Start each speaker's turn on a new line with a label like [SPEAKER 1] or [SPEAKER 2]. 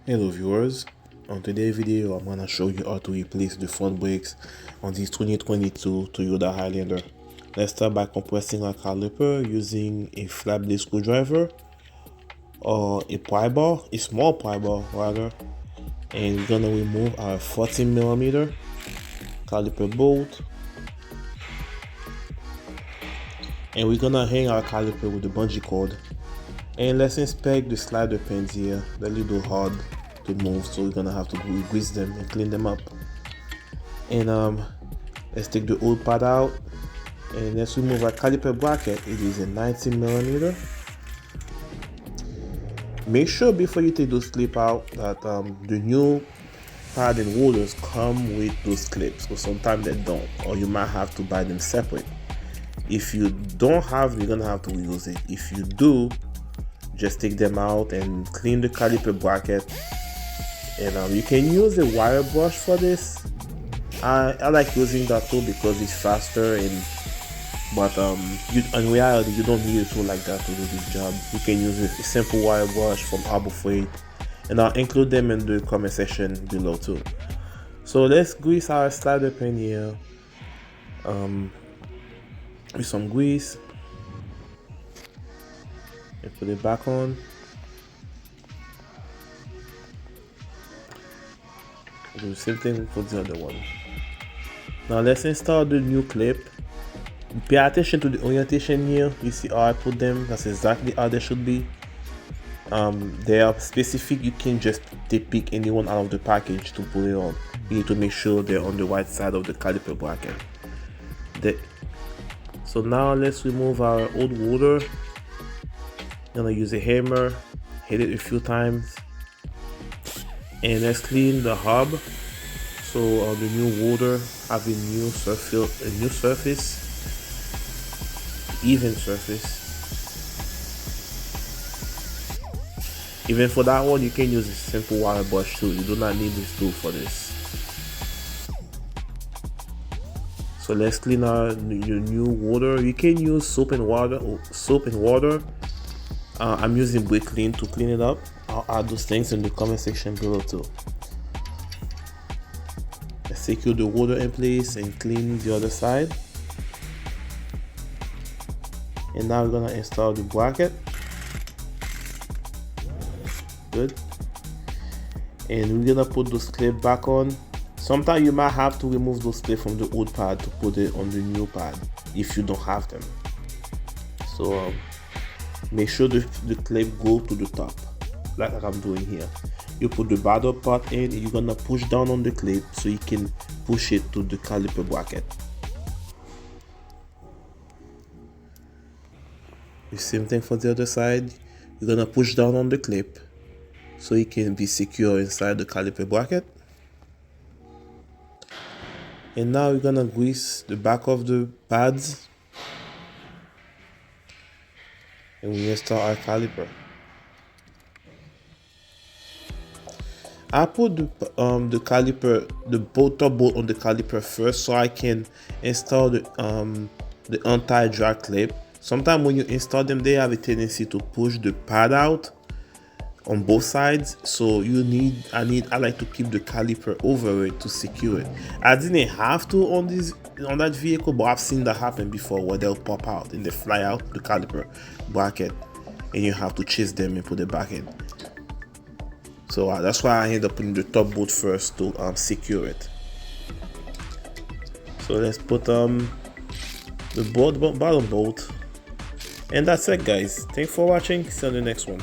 [SPEAKER 1] Hello viewers, on today's video I'm gonna show you how to replace the front brakes on this 2022 Toyota Highlander. Let's start by compressing our caliper using a flat blade screwdriver or a pry bar, a small pry bar rather, and we're gonna remove our 14mm caliper bolt, and we're gonna hang our caliper with the bungee cord. And let's inspect the slider pins here. They're a little hard to move, so we're gonna have to grease them and clean them up. And let's take the old pad out and let's remove our caliper bracket. It is a 19mm. Make sure before you take those clips out that the new pad and rollers come with those clips, so sometimes they don't, or you might have to buy them separate. If you don't have, you're gonna have to reuse it. If you do, just take them out and clean the caliper bracket. And you can use a wire brush for this. I like using that tool because it's faster, but in reality you don't need a tool like that to do this job. You can use a simple wire brush from Harbor Freight, and I'll include them in the comment section below too. So let's grease our slider pin here with some grease and put it back on. Do the same thing for the other one. Now let's install the new clip. Pay attention to the orientation here. You see how I put them? That's exactly how they should be. They are specific. You can just pick any one out of the package to put it on. You need to make sure they're on the right side of the caliper bracket. So now let's remove our old rotor. I'm gonna use a hammer, hit it a few times, and let's clean the hub. So the new rotor have a new surface, even surface. Even for that one, you can use a simple wire brush too. You do not need this tool for this. So let's clean your new rotor. You can use soap and water. I'm using brake clean to clean it up. I'll add those things in the comment section below too. Let's secure the rotor in place and clean the other side. And now we're gonna install the bracket. Good. And we're gonna put those clips back on. Sometimes you might have to remove those clips from the old pad to put it on the new pad if you don't have them. So make sure the clip go to the top, like I'm doing here. You put the bottom part in, and you're gonna push down on the clip so you can push it to the caliper bracket. The same thing for the other side. You're gonna push down on the clip so it can be secure inside the caliper bracket. And now we're gonna grease the back of the pads, and we install our caliper. I put the caliper, the top bolt on the caliper first, so I can install the anti-drag clip. Sometimes when you install them, they have a tendency to push the pad out on both sides. So I like to keep the caliper over it to secure it. I didn't have to on that vehicle, but I've seen that happen before, where they'll pop out and they fly out the caliper bracket, and you have to chase them and put it back in. So that's why I end up putting the top bolt first to secure it. So let's put the bottom bolt, and that's it guys. Thanks for watching. See you on the next one.